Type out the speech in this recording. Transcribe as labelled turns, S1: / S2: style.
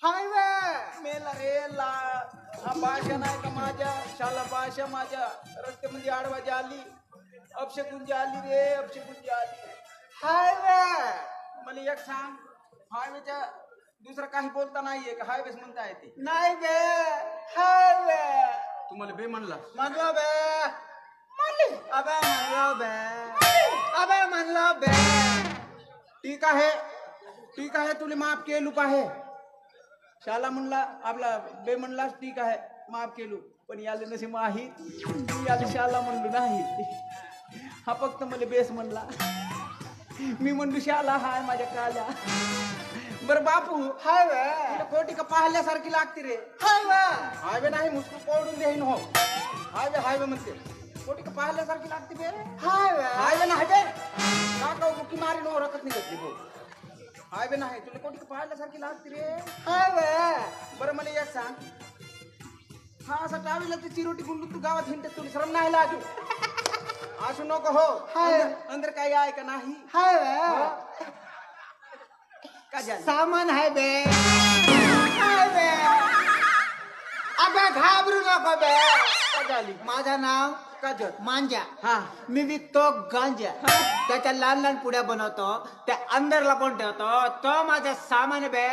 S1: Highway
S2: मेला रे ला हा भाषा नाही का माझ्या शाला भाषा माझ्या रस्त्यामध्ये आडवाजी आली अपशकुंजी आली रे अपशकुंजी आली.
S1: हायवे
S2: मला एक सांग हायवेच्या दुसरं काही बोलता नाहीये का हायवेच म्हणता येते.
S1: नाही बे हायवे
S2: तुम्हाला बे म्हणला
S1: म्हणलो बे अबे म्हणलो बे अबे म्हणलो बे.
S2: ठीक आहे तुला माफ केलू आहे शाला म्हणला आपला बे म्हणलाच ठीक आहे माफ केलू पण याला नसे माहीत मी याला शाला म्हणलो नाही. हा फक्त मला बेस म्हणला मी म्हणलो शाला हाय माझ्या काल्या. बरं बापू
S1: हायवे
S2: तुला कोटी का पाहल्यासारखी लागते रे.
S1: हायवे
S2: हायवे नाही मुसकू पडून देईन हो हायवे म्हणते कोटी का पाहल्यासारखी लागते बे.
S1: हायवे
S2: हायवे नाही बे काका बुकी मारी नो रकत निघत हो हायवे नाही तुला कोटी का पाहल्यासारखी लागते रे.
S1: हायवे
S2: बरं मला एक सांग हा असा टावीला ती चिरोटी गुंडून तू गावात हिंडत तुला श्रम नाही लागू असू नको हो.
S1: हाय.
S2: अंदर काही आहे का नाही
S1: हायवे
S2: का झालं
S1: सामान है बे हायवे अबे घाबरू नको बे.
S2: का झाली
S1: माझं नाव
S2: का झालं
S1: मांजा
S2: हा
S1: मी विकतो गांजा त्याच्या लहान लहान पुड्या बनवतो त्या अंदरला पण ठेवतो तो माझा सामान आहे बे.